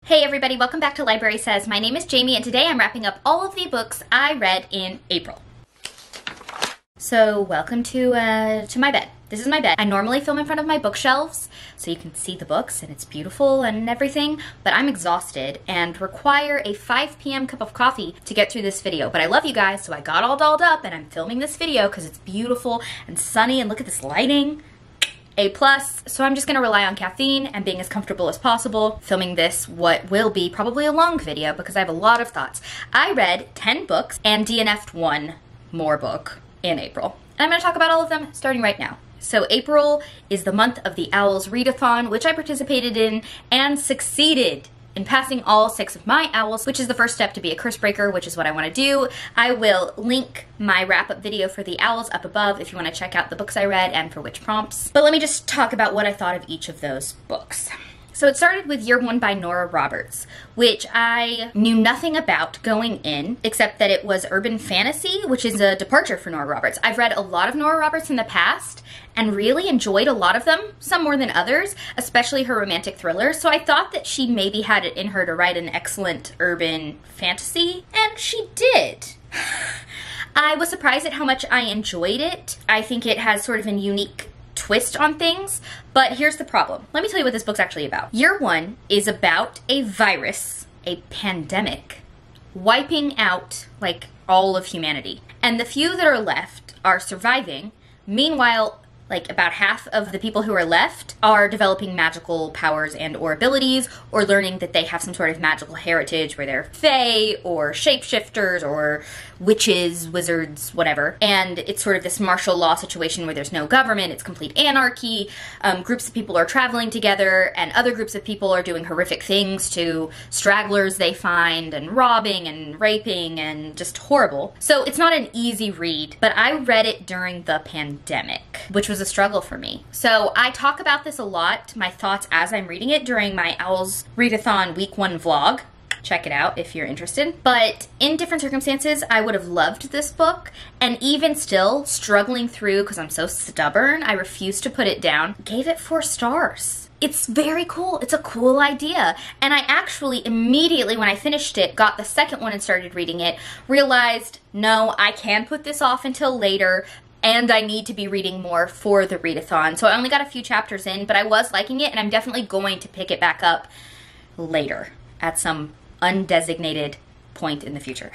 Hey everybody, welcome back to Library Says. My name is Jamie and today I'm wrapping up all of the books I read in April. So welcome to my bed. This is my bed. I normally film in front of my bookshelves so you can see the books and it's beautiful and everything, but I'm exhausted and require a 5 p.m. cup of coffee to get through this video. But I love you guys, so I got all dolled up and I'm filming this video because it's beautiful and sunny and look at this lighting. A+, so I'm just gonna rely on caffeine and being as comfortable as possible, filming this what will be probably a long video because I have a lot of thoughts. I read 10 books and DNF'd one more book in April. And I'm gonna talk about all of them starting right now. So April is the month of the Owls Readathon, which I participated in and succeeded in passing all 6 of my owls, which is the first step to be a curse breaker, which is what I want to do. I will link my wrap-up video for the owls up above if you want to check out the books I read and for which prompts. But let me just talk about what I thought of each of those books. So it started with Year One by Nora Roberts, which I knew nothing about going in, except that it was urban fantasy, which is a departure for Nora Roberts. I've read a lot of Nora Roberts in the past and really enjoyed a lot of them, some more than others, especially her romantic thrillers. So I thought that she maybe had it in her to write an excellent urban fantasy, and she did. I was surprised at how much I enjoyed it. I think it has sort of a unique twist on things, but here's the problem. Let me tell you what this book's actually about. Year One is about a virus, a pandemic, wiping out like all of humanity. And the few that are left are surviving. Meanwhile, like about half of the people who are left are developing magical powers and or abilities, or learning that they have some sort of magical heritage where they're fae or shapeshifters or witches, wizards, whatever. And it's sort of this martial law situation where there's no government, it's complete anarchy. Groups of people are traveling together and other groups of people are doing horrific things to stragglers they find and robbing and raping and just horrible. So it's not an easy read, but I read it during the pandemic, which was a struggle for me. So I talk about this a lot, my thoughts as I'm reading it during my Owls Readathon Week 1 vlog. Check it out if you're interested. But in different circumstances, I would have loved this book, and even still, struggling through because I'm so stubborn, I refuse to put it down, gave it 4 stars. It's very cool. It's a cool idea. And I actually immediately when I finished it, got the second one and started reading it, realized, no, I can put this off until later, and I need to be reading more for the readathon. So I only got a few chapters in, but I was liking it, and I'm definitely going to pick it back up later at some undesignated point in the future.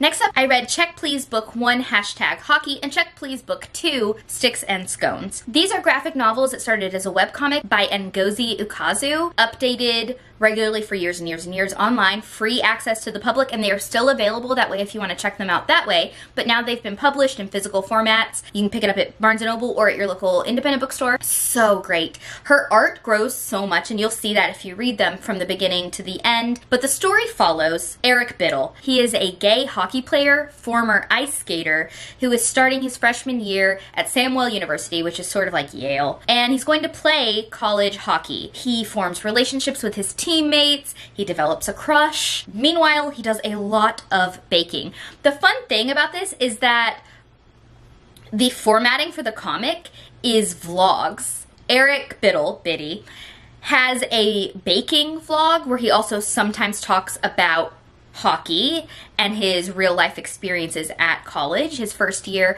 Next up, I read Check Please Book 1 #hockey and Check Please Book 2 Sticks and Scones. These are graphic novels that started as a webcomic by Ngozi Ukazu, updated regularly for years and years and years online, free access to the public, and they are still available that way if you want to check them out that way. But now they've been published in physical formats. You can pick it up at Barnes & Noble or at your local independent bookstore. So great. Her art grows so much, and you'll see that if you read them from the beginning to the end. But the story follows Eric Biddle. He is a gay hockey player, former ice skater, who is starting his freshman year at Samuel University, which is sort of like Yale, and he's going to play college hockey. He forms relationships with his teammates, he develops a crush. Meanwhile, he does a lot of baking. The fun thing about this is that the formatting for the comic is vlogs. Eric Biddle, Biddy, has a baking vlog where he also sometimes talks about hockey and his real life experiences at college, his first year.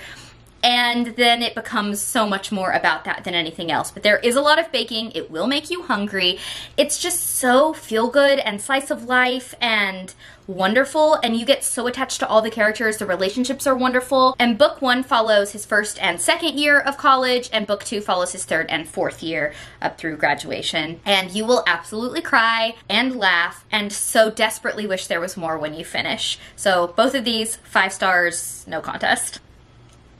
And then it becomes so much more about that than anything else. But there is a lot of baking. It will make you hungry. It's just so feel good and slice of life and wonderful. And you get so attached to all the characters. The relationships are wonderful. And book 1 follows his first and second year of college. And book 2 follows his third and fourth year up through graduation. And you will absolutely cry and laugh and so desperately wish there was more when you finish. So both of these, 5 stars, no contest.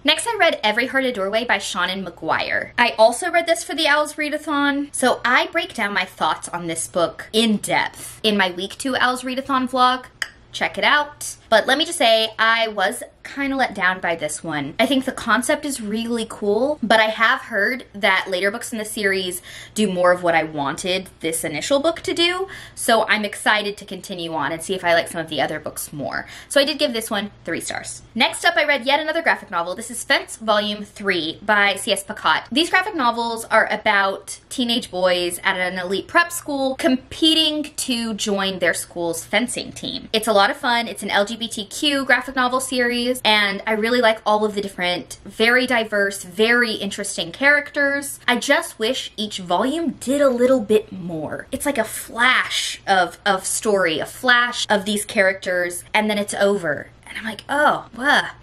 Next, I read Every Heart a Doorway by Seanan McGuire. I also read this for the Owls Readathon, so I break down my thoughts on this book in depth in my Week 2 Owls Readathon vlog. Check it out. But let me just say, I was kind of let down by this one. I think the concept is really cool, but I have heard that later books in the series do more of what I wanted this initial book to do, so I'm excited to continue on and see if I like some of the other books more. So I did give this one 3 stars. Next up, I read yet another graphic novel. This is Fence Volume 3 by C.S. Pacat. These graphic novels are about teenage boys at an elite prep school competing to join their school's fencing team. It's a lot of fun. It's an LGBTQ graphic novel series, and I really like all of the different, very diverse, very interesting characters. I just wish each volume did a little bit more. It's like a flash of story, a flash of these characters, and then it's over. And I'm like, oh,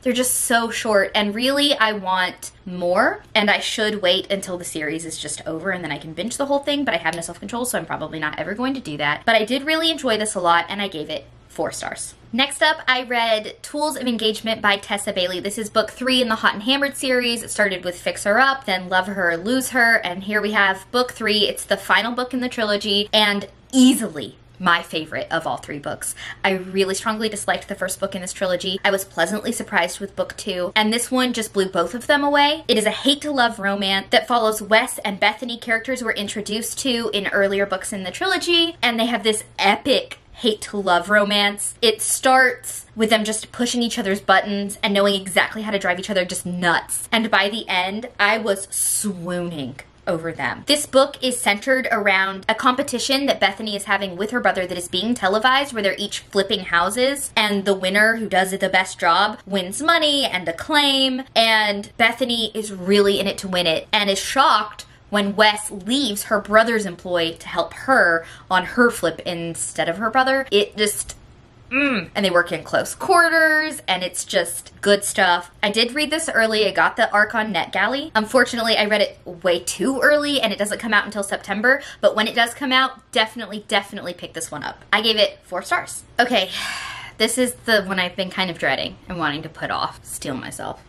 they're just so short. And really, I want more, and I should wait until the series is just over and then I can binge the whole thing, but I have no self-control, so I'm probably not ever going to do that. But I did really enjoy this a lot, and I gave it 4 stars. Next up, I read Tools of Engagement by Tessa Bailey. This is book 3 in the Hot and Hammered series. It started with Fix Her Up, then Love Her, Lose Her, and here we have book 3. It's the final book in the trilogy, and easily my favorite of all 3 books. I really strongly disliked the first book in this trilogy. I was pleasantly surprised with book 2, and this one just blew both of them away. It is a hate-to-love romance that follows Wes and Bethany, characters we're introduced to in earlier books in the trilogy, and they have this epic hate-to-love romance. It starts with them just pushing each other's buttons and knowing exactly how to drive each other just nuts. And by the end, I was swooning over them. This book is centered around a competition that Bethany is having with her brother that is being televised, where they're each flipping houses, and the winner, who does the best job, wins money and acclaim, and Bethany is really in it to win it and is shocked when Wes leaves her brother's employ to help her on her flip instead of her brother. It just, and they work in close quarters, and it's just good stuff. I did read this early. I got the arc on NetGalley. Unfortunately, I read it way too early, and it doesn't come out until September, but when it does come out, definitely pick this one up. I gave it 4 stars. Okay, this is the one I've been kind of dreading and wanting to put off. Steel myself.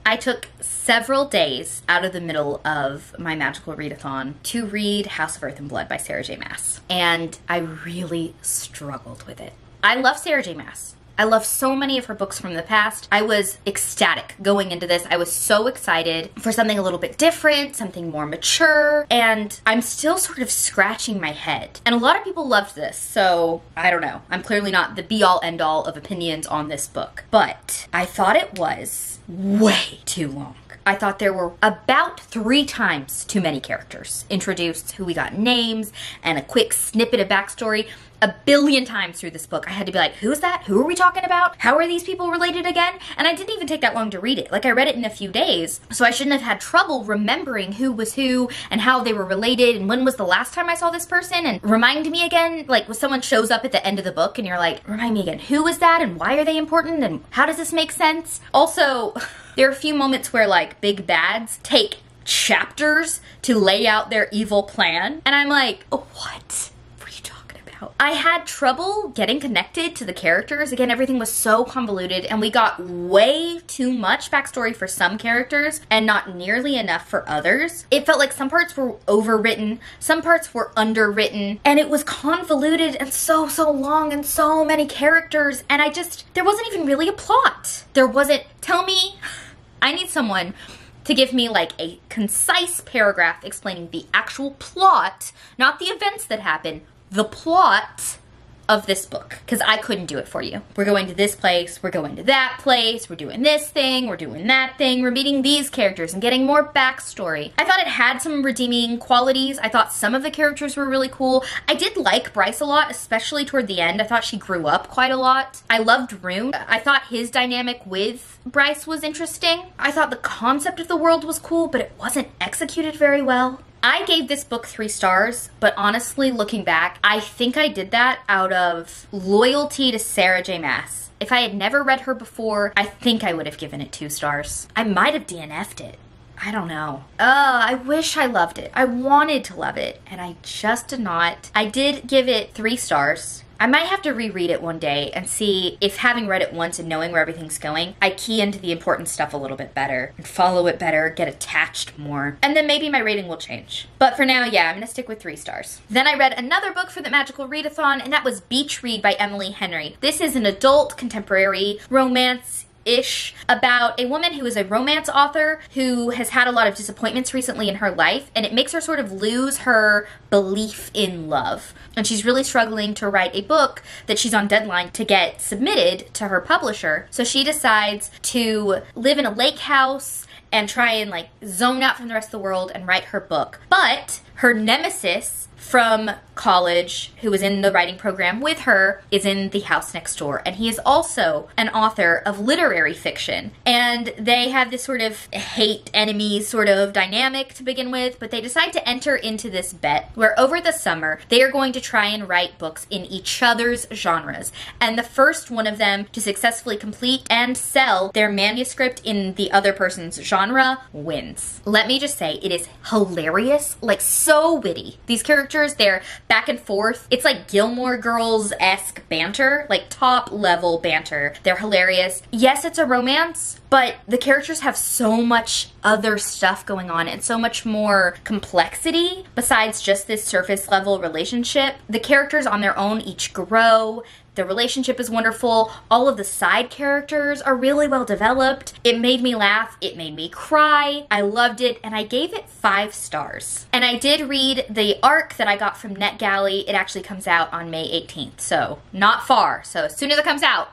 I took several days out of the middle of my magical readathon to read House of Earth and Blood by Sarah J. Maas, and I really struggled with it. I love Sarah J. Maas. I love so many of her books from the past. I was ecstatic going into this. I was so excited for something a little bit different, something more mature, and I'm still sort of scratching my head. And a lot of people loved this, so I don't know. I'm clearly not the be-all end-all of opinions on this book, but I thought it was way too long. I thought there were about 3 times too many characters introduced, who we got names and a quick snippet of backstory. A billion times through this book, I had to be like, who's that? Who are we talking about? How are these people related again? And I didn't even take that long to read it. Like, I read it in a few days, so I shouldn't have had trouble remembering who was who and how they were related and when was the last time I saw this person, and remind me again, like when someone shows up at the end of the book and you're like, remind me again, who is that and why are they important and how does this make sense? Also, there are a few moments where like big bads take chapters to lay out their evil plan, and I'm like, what? I had trouble getting connected to the characters. Again, everything was so convoluted, and we got way too much backstory for some characters and not nearly enough for others. It felt like some parts were overwritten, some parts were underwritten, and it was convoluted and so long and so many characters, and there wasn't even really a plot. There wasn't, I need someone to give me like a concise paragraph explaining the actual plot, not the events that happen, the plot of this book, because I couldn't do it for you. We're going to this place, we're going to that place, we're doing this thing, we're doing that thing, we're meeting these characters and getting more backstory. I thought it had some redeeming qualities. I thought some of the characters were really cool. I did like Bryce a lot, especially toward the end. I thought she grew up quite a lot. I loved Rune. I thought his dynamic with Bryce was interesting. I thought the concept of the world was cool, but it wasn't executed very well. I gave this book 3 stars, but honestly, looking back, I think I did that out of loyalty to Sarah J. Maas. If I had never read her before, I think I would have given it 2 stars. I might have DNF'd it. I don't know. I wish I loved it. I wanted to love it, and I just did not. I did give it 3 stars. I might have to reread it one day and see if, having read it once and knowing where everything's going, I key into the important stuff a little bit better and follow it better, get attached more, and then maybe my rating will change. But for now, yeah, I'm gonna stick with 3 stars. Then I read another book for the Magical Readathon, and that was Beach Read by Emily Henry. This is an adult contemporary romance. ish about a woman who is a romance author who has had a lot of disappointments recently in her life, and it makes her sort of lose her belief in love. And she's really struggling to write a book that she's on deadline to get submitted to her publisher. So she decides to live in a lake house and try and like zone out from the rest of the world and write her book. But her nemesis from college, who was in the writing program with her, is in the house next door, and he is also an author of literary fiction. And they have this sort of hate enemy sort of dynamic to begin with, but they decide to enter into this bet where over the summer they are going to try and write books in each other's genres, and the first one of them to successfully complete and sell their manuscript in the other person's genre wins. Let me just say, it is hilarious, like so witty. These characters, they're back and forth. It's like Gilmore Girls-esque banter, like top level banter. They're hilarious. Yes, it's a romance, but the characters have so much other stuff going on and so much more complexity besides just this surface level relationship. The characters on their own each grow. The relationship is wonderful. All of the side characters are really well developed. It made me laugh. It made me cry. I loved it, and I gave it 5 stars. And I did read the arc that I got from NetGalley. It actually comes out on May 18th, so not far. So as soon as it comes out,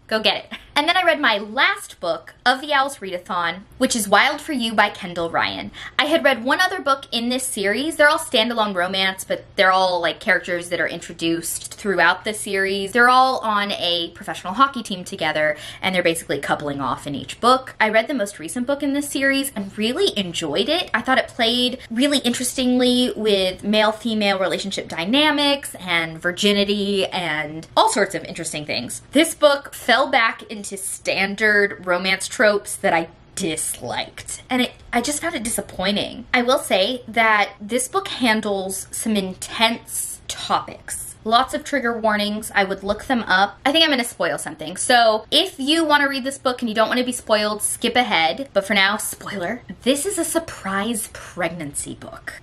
go get it. And then I read my last book of the Owls Readathon, which is Wild for You by Kendall Ryan. I had read one other book in this series. They're all standalone romance, but they're all like characters that are introduced throughout the series. They're all on a professional hockey team together, and they're basically coupling off in each book. I read the most recent book in this series and really enjoyed it. I thought it played really interestingly with male-female relationship dynamics and virginity and all sorts of interesting things. This book fell back into standard romance tropes that I disliked, and I just found it disappointing. I will say that this book handles some intense topics. Lots of trigger warnings. I would look them up. I think I'm gonna spoil something. So if you wanna read this book and you don't wanna be spoiled, skip ahead. But for now, spoiler, this is a surprise pregnancy book.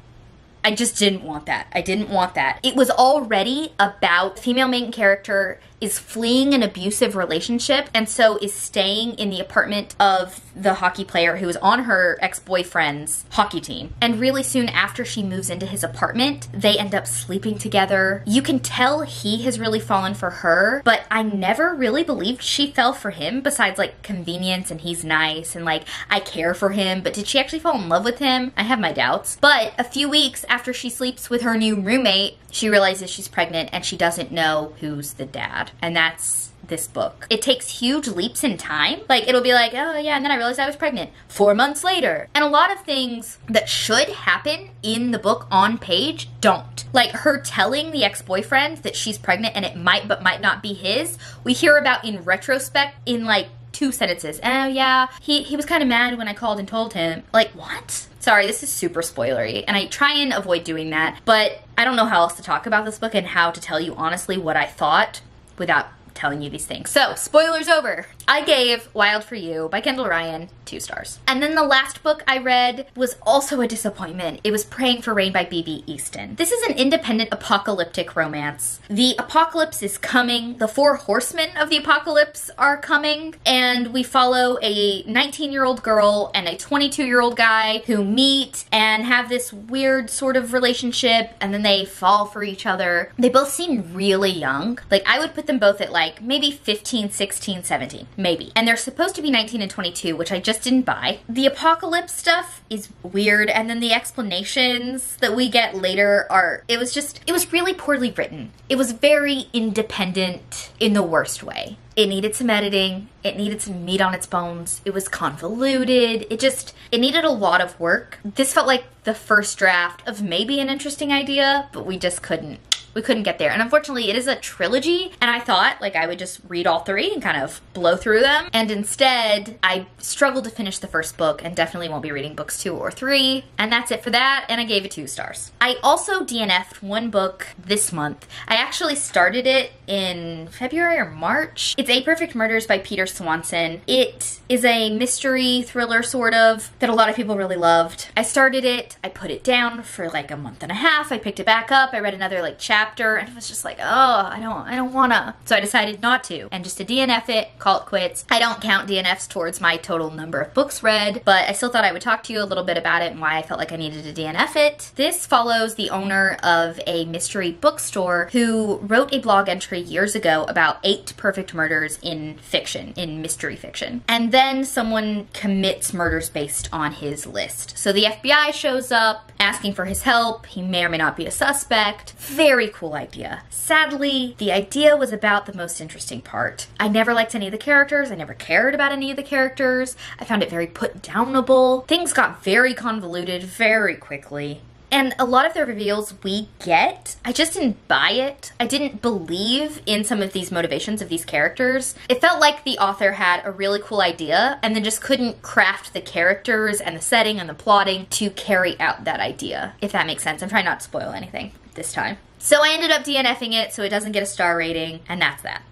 I just didn't want that. I didn't want that. It was already about female main character is fleeing an abusive relationship and so is staying in the apartment of the hockey player who is on her ex-boyfriend's hockey team. And really soon after she moves into his apartment, they end up sleeping together. You can tell he has really fallen for her, but I never really believed she fell for him besides like convenience and he's nice and like I care for him, but did she actually fall in love with him? I have my doubts. But a few weeks after she sleeps with her new roommate, she realizes she's pregnant and she doesn't know who's the dad. And that's this book. It takes huge leaps in time. Like it'll be like, oh yeah, and then I realized I was pregnant 4 months later. And a lot of things that should happen in the book on page don't. Like her telling the ex-boyfriend that she's pregnant and it might but might not be his, we hear about in retrospect in like 2 sentences. Oh yeah, he was kind of mad when I called and told him. Like, what? Sorry, this is super spoilery, and I try and avoid doing that, but I don't know how else to talk about this book and how to tell you honestly what I thought without telling you these things. So, spoilers over. I gave Wild for You by Kendall Ryan 2 stars. And then the last book I read was also a disappointment. It was Praying for Rain by B.B. Easton. This is an independent apocalyptic romance. The apocalypse is coming. The 4 horsemen of the apocalypse are coming. And we follow a 19-year-old girl and a 22-year-old guy who meet and have this weird sort of relationship, and then they fall for each other. They both seem really young. Like, I would put them both at like maybe 15, 16, 17. Maybe. And they're supposed to be 19 and 22, which I just didn't buy. The apocalypse stuff is weird, and then the explanations that we get later are, it was really poorly written. It was very independent in the worst way. It needed some editing. It needed some meat on its bones. It was convoluted. It needed a lot of work. This felt like the first draft of maybe an interesting idea, but we just couldn't. We couldn't get there. And unfortunately, it is a trilogy, and I thought like I would just read all 3 and kind of blow through them. And instead, I struggled to finish the first book and definitely won't be reading books 2 or 3. And that's it for that, and I gave it 2 stars. I also DNF'd one book this month. I actually started it in February or March. It's 8 Perfect Murders by Peter Swanson. It is a mystery thriller, sort of, that a lot of people really loved. I started it, I put it down for like a month and a half, I picked it back up, I read another like chapter, and it was just like, oh, I don't wanna. So I decided not to, and just to DNF it, call it quits. I don't count DNFs towards my total number of books read, but I still thought I would talk to you a little bit about it and why I felt like I needed to DNF it. This follows the owner of a mystery bookstore who wrote a blog entry years ago about 8 perfect murders in fiction, in mystery fiction. And then someone commits murders based on his list. So the FBI shows up asking for his help. He may or may not be a suspect. Very cool idea. Sadly, the idea was about the most interesting part. I never liked any of the characters. I never cared about any of the characters. I found it very put downable. Things got very convoluted very quickly. And a lot of the reveals we get, I just didn't buy it. I didn't believe in some of these motivations of these characters. It felt like the author had a really cool idea and then just couldn't craft the characters and the setting and the plotting to carry out that idea, if that makes sense. I'm trying not to spoil anything this time. So I ended up DNFing it so it doesn't get a star rating, and that's that.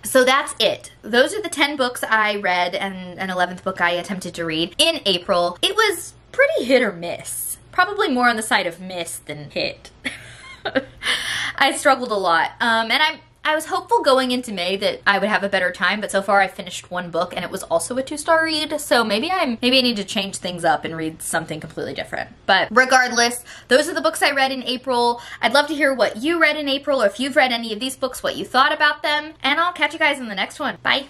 So that's it. Those are the 10 books I read and an 11th book I attempted to read in April. It was pretty hit or miss. Probably more on the side of miss than hit. I struggled a lot. And I was hopeful going into May that I would have a better time, but so far I finished 1 book and it was also a 2-star read, so maybe I need to change things up and read something completely different. But regardless, those are the books I read in April. I'd love to hear what you read in April, or if you've read any of these books, what you thought about them, and I'll catch you guys in the next one. Bye!